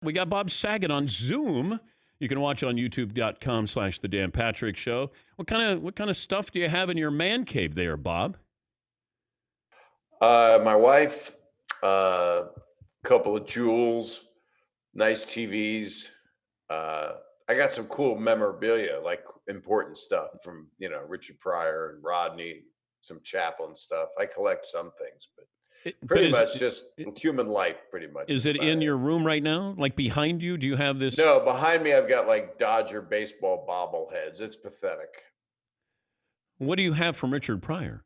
We got Bob Saget on Zoom. You can watch on youtube.com/The Dan Patrick Show. What kind of stuff do you have in your man cave there, Bob? My wife, a couple of jewels, nice TVs. I got some cool memorabilia, like important stuff from, Richard Pryor and Rodney, some Chaplin stuff. I collect some things, but But pretty much just human life, pretty much is is it about in it. your room right now? Like behind you? Do you have this? No, behind me, I've got like Dodger baseball bobbleheads. It's pathetic. What do you have from Richard Pryor?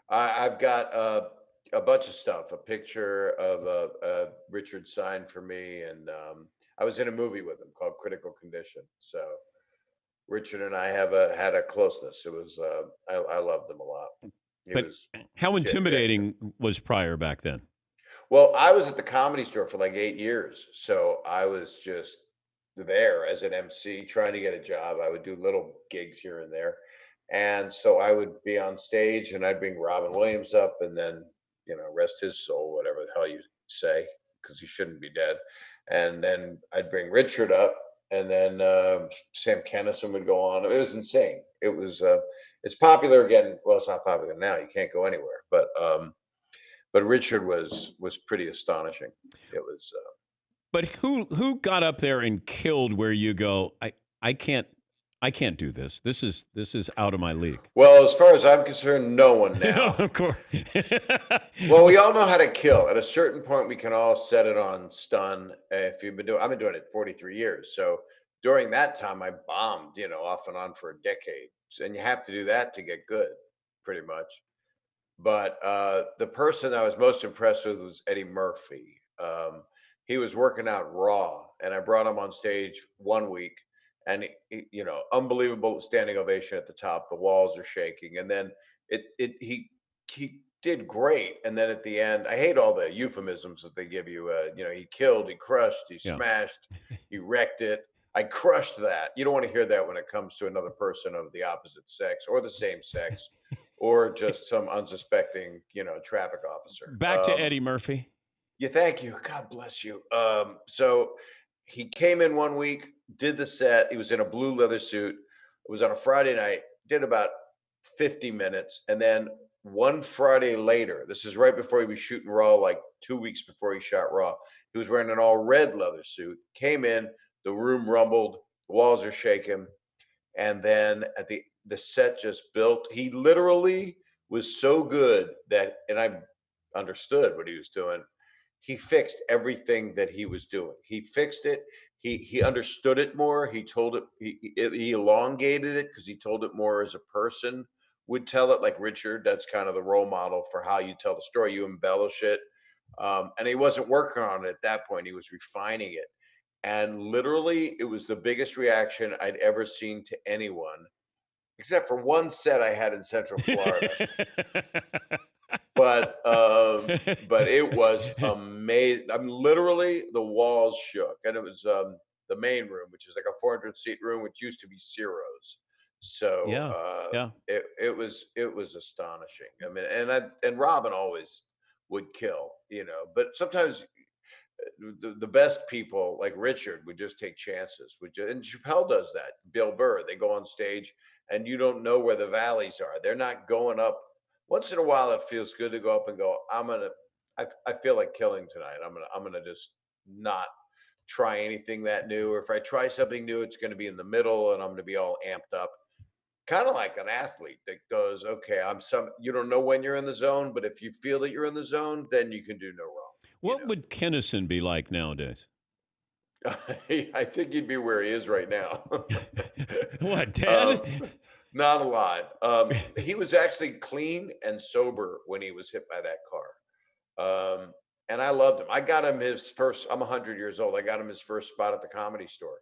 I've got a bunch of stuff. A picture of Richard signed for me, and I was in a movie with him called Critical Condition. So Richard and I had a closeness. It was I loved him a lot. He But was how getting very good. intimidating was Pryor back then? Well, I was at the Comedy Store for like 8 years, so I was just there as an MC trying to get a job. I would do little gigs here and there, and so I would be on stage, and I'd bring Robin Williams up, and then rest his soul, whatever the hell you say, because he shouldn't be dead. And then I'd bring Richard up, and then Sam Kennison would go on. It was insane. It's popular again. Well, it's not popular now. You can't go anywhere, but Richard was pretty astonishing. It was But who got up there and killed where you go, I can't do this. This is out of my league. well, as far as I'm concerned, no one now. Of course. Well, we all know how to kill. At a certain point, we can all set it on stun. If I've been doing it 43 years. So during that time, I bombed, off and on for a decade. And you have to do that to get good, pretty much. But the person I was most impressed with was Eddie Murphy. He was working out Raw, and I brought him on stage one week, and unbelievable standing ovation at the top. The walls are shaking, and then he did great. And then at the end, I hate all the euphemisms that they give you. He killed, he crushed, he Yeah. smashed, he wrecked it. I crushed that. You don't want to hear that when it comes to another person of the opposite sex or the same sex, or just some unsuspecting, traffic officer. Back to Eddie Murphy. Yeah, thank you. God bless you. So he came in one week, did the set. He was in a blue leather suit. It was on a Friday night, did about 50 minutes. And then one Friday later, this is right before he was shooting Raw, like 2 weeks before he shot Raw, he was wearing an all red leather suit, came in, the room rumbled, the walls are shaking. And then at the set just built. He literally was so good that, and I understood what he was doing. He fixed everything that he was doing. He fixed it. He understood it more. He told it. He elongated it because he told it more as a person would tell it. Like Richard, that's kind of the role model for how you tell the story. You embellish it, and he wasn't working on it at that point. He was refining it, and literally, it was the biggest reaction I'd ever seen to anyone, except for one set I had in Central Florida. But it was amazing. I mean, literally the walls shook, and it was the main room, which is like a 400-seat room, which used to be Ciro's. So Yeah. Yeah. it was astonishing. I mean, and Robin always would kill, but sometimes the best people like Richard would just take chances. And Chappelle does that. Bill Burr, they go on stage, and you don't know where the valleys are. They're not going up. Once in a while, it feels good to go up and go, I feel like killing tonight. I'm gonna just not try anything that new. Or if I try something new, it's gonna be in the middle, and I'm gonna be all amped up. Kind of like an athlete that goes, okay, you don't know when you're in the zone, but if you feel that you're in the zone, then you can do no wrong. What would Kennison be like nowadays? I think he'd be where he is right now. What, dead? Not a lot. He was actually clean and sober when he was hit by that car. And I loved him. I got him his first, I'm 100 years old. I got him his first spot at the Comedy Store.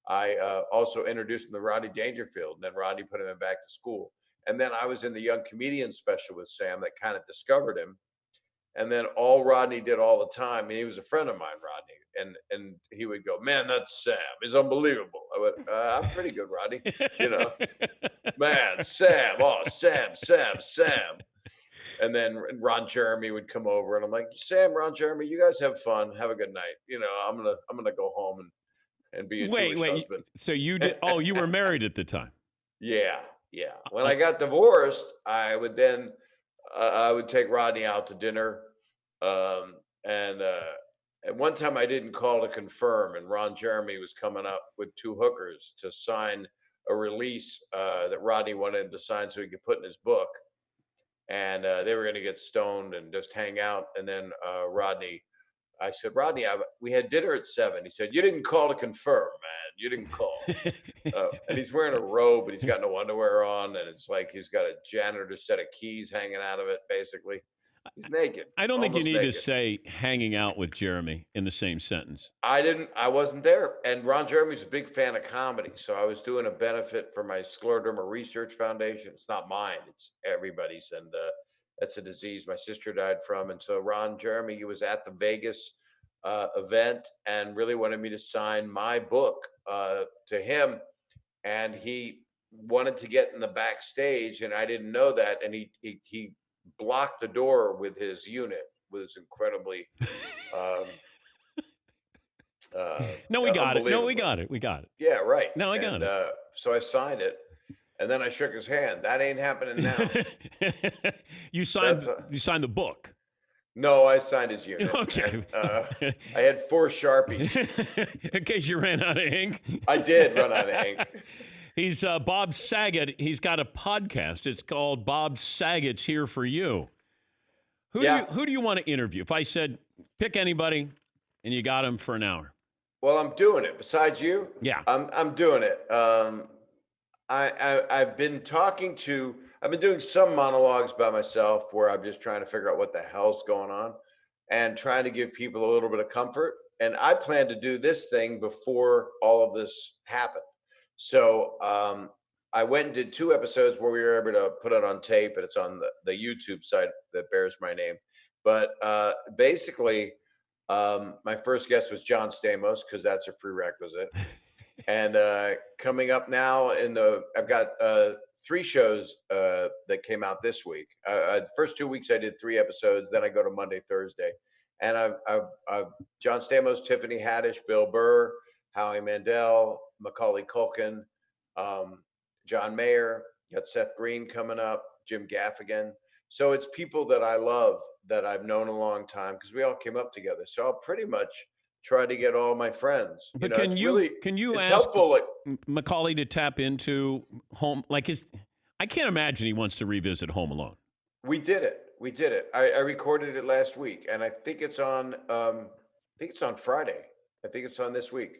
I also introduced him to Rodney Dangerfield, and then Rodney put him in back to school. And then I was in the Young Comedian special with Sam that kind of discovered him. And then all Rodney did all the time, and he was a friend of mine, Rodney, and he would go, man, that's Sam. He's unbelievable. I went, I'm pretty good, Rodney. Man, Sam, Sam. And then Ron Jeremy would come over, and I'm like, Sam, Ron Jeremy, you guys have fun. Have a good night. I'm gonna go home and be a Wait, Jewish wait. husband. So you did? Oh, you were married at the time. Yeah, yeah. When Uh, I got divorced, I would take Rodney out to dinner, um, and at one time I didn't call to confirm, and Ron Jeremy was coming up with two hookers to sign a release that Rodney wanted him to sign so he could put in his book, and they were going to get stoned and just hang out, and then I said, Rodney, we had dinner at 7. He said, you didn't call to confirm, man. You didn't call. And he's wearing a robe, but he's got no underwear on, and it's like he's got a janitor's set of keys hanging out of it. Basically, he's naked, I don't think you almost need to naked. say hanging out with Jeremy in the same sentence. I wasn't there. And Ron Jeremy's a big fan of comedy. So I was doing a benefit for my scleroderma research foundation. It's not mine, it's everybody's. And that's a disease my sister died from. And so Ron Jeremy, he was at the Vegas event and really wanted me to sign my book to him. And he wanted to get in the backstage, and I didn't know that. And he blocked the door with his unit, with his incredibly um, No, we got it. No, we unbelievable. got it. We got it. Yeah, right. No, I got And it. so I signed it, and then I shook his hand. That ain't happening now. you signed. That's a, You signed the book. no, I signed his unit. Okay. And, I had 4 Sharpies. In case you ran out of ink. I did run out of ink. He's Bob Saget. He's got a podcast. It's called Bob Saget's Here for You. Who do you want to interview? If I said pick anybody, and you got him for an hour. Well, I'm doing it. Besides you, Yeah. I'm doing it. I've been doing some monologues by myself where I'm just trying to figure out what the hell's going on and trying to give people a little bit of comfort. And I plan to do this thing before all of this happened. So I went and did 2 episodes where we were able to put it on tape, and it's on the YouTube site that bears my name. But basically, my first guest was John Stamos, because that's a prerequisite. And coming up now I've got 3 shows that came out this week. The first 2 weeks I did 3 episodes. Then I go to Monday, Thursday, and I've John Stamos, Tiffany Haddish, Bill Burr, Howie Mandel, Macaulay Culkin, John Mayer. Got Seth Green coming up, Jim Gaffigan. So it's people that I love, that I've known a long time, because we all came up together. So I'll pretty much try to get all my friends. But Can you ask helpful? Like, Macaulay to tap into Home? Like I can't imagine he wants to revisit Home Alone. we did it. I recorded it last week, and I think it's on. Friday. I think it's on this week.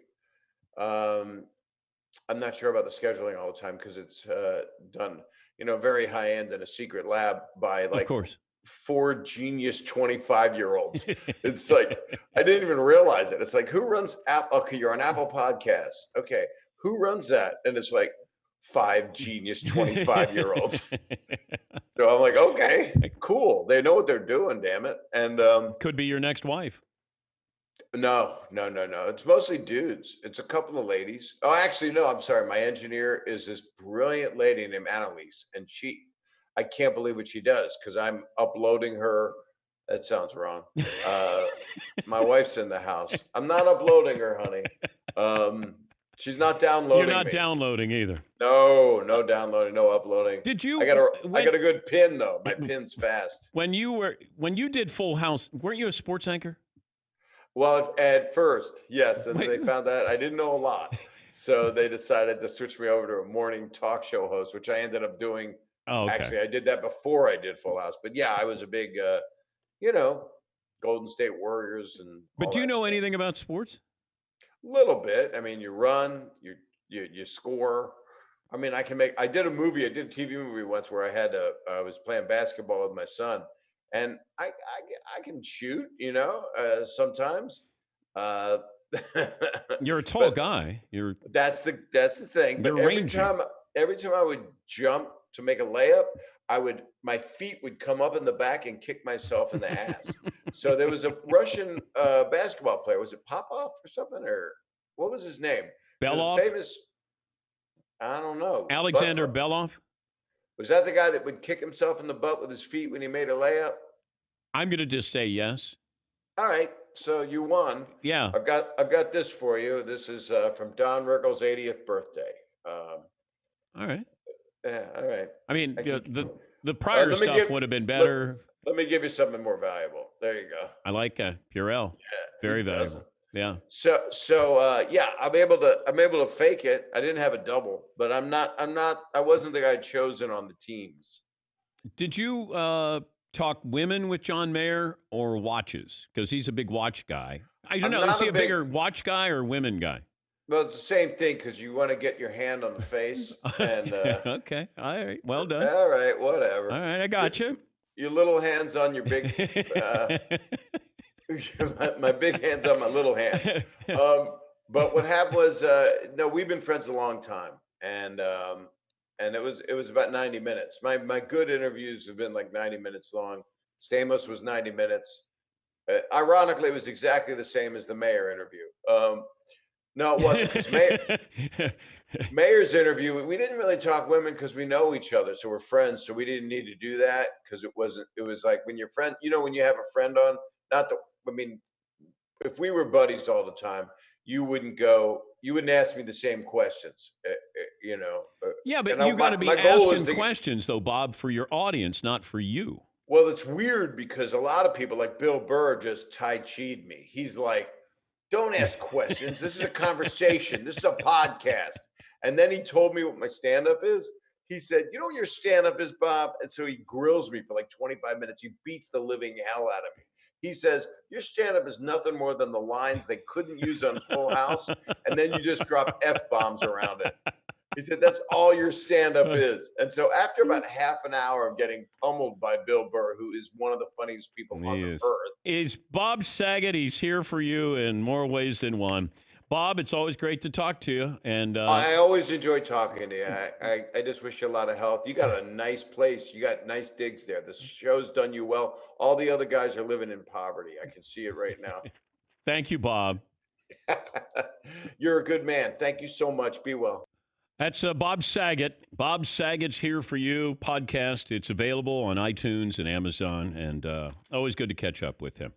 I'm not sure about the scheduling all the time, because it's done, very high end in a secret lab by Of like course. 4 genius 25-year-olds. It's like, I didn't even realize it. It's like, who runs Apple? Okay, you're on Apple Podcasts. Okay, who runs that? And it's like 5 genius 25-year-olds. So I'm like, okay, cool. They know what they're doing, damn it. And Could be your next wife. no. It's mostly dudes. It's a couple of ladies. Oh, actually, no, I'm sorry. My engineer is this brilliant lady named Annalise, and I can't believe what she does, because I'm uploading her. That sounds wrong. My wife's in the house. I'm not uploading her, honey. She's not downloading You're not me. downloading either. No downloading, no uploading. Did you? I got a good pin though. My pin's fast. When you did Full House, weren't you a sports anchor? Well, at first, yes, and Wait. they found out I didn't know a lot, so they decided to switch me over to a morning talk show host, which I ended up doing. Oh, okay. Actually, I did that before I did Full House, but yeah, I was a big, Golden State Warriors and. But all do you that know stuff. anything about sports? Little bit. I mean, you run, you score. I mean, I did a TV movie once where I was playing basketball with my son, and I can shoot, sometimes. You're a tall But guy. that's the thing. But You're every rangy. time I would jump to make a layup, my feet would come up in the back and kick myself in the ass. So there was a Russian basketball player. Was it Popov or something, or what was his name? He was Belov? famous. I don't know. Alexander Belov? Was that the guy that would kick himself in the butt with his feet when he made a layup? I'm going to just say yes. All right, so you won. Yeah. I've got this for you. This is from Don Rickles' 80th birthday. All right. Yeah, all right. I mean, the prior stuff would have been better. Let me give you something more valuable. There you go. I like Purell. Yeah, Very valuable. Yeah. So yeah, I'm able to fake it. I didn't have a double, but I wasn't the guy chosen on the teams. Did you talk women with John Mayer or watches? Because he's a big watch guy. I don't know. Is he a bigger watch guy or women guy? Well, it's the same thing because you want to get your hand on the face. And okay. All right. Well done. All right. Whatever. All right. I got you. Your little hands on your big. My big hand's on my little hand. But what happened was, no, we've been friends a long time, and it was about 90 minutes. My good interviews have been like 90 minutes long. Stamos was 90 minutes. Ironically, it was exactly the same as the Mayer interview. No, it wasn't, because Mayer's interview, we didn't really talk women because we know each other, so we're friends. So we didn't need to do that because it was like when your friend, when you have a friend on, if we were buddies all the time, you wouldn't ask me the same questions, Yeah, but you got to be asking questions, though, Bob, for your audience, not for you. Well, it's weird because a lot of people, like Bill Burr, just Tai Chi'd me. He's like, don't ask questions. This is a conversation. This is a podcast. And then he told me what my stand-up is. He said, you know what your stand-up is, Bob? And so he grills me for like 25 minutes. He beats the living hell out of me. He says, your stand-up is nothing more than the lines they couldn't use on Full House, and then you just drop F-bombs around it. He said, that's all your stand-up is. And so after about half an hour of getting pummeled by Bill Burr, who is one of the funniest people on the earth. Is Bob Saget. He's here for you in more ways than one. Bob, it's always great to talk to you. And I always enjoy talking to you. I just wish you a lot of health. You got a nice place. You got nice digs there. The show's done you well. All the other guys are living in poverty. I can see it right now. Thank you, Bob. You're a good man. Thank you so much. Be well. That's Bob Saget. Bob Saget's Here for You podcast. It's available on iTunes and Amazon, and always good to catch up with him.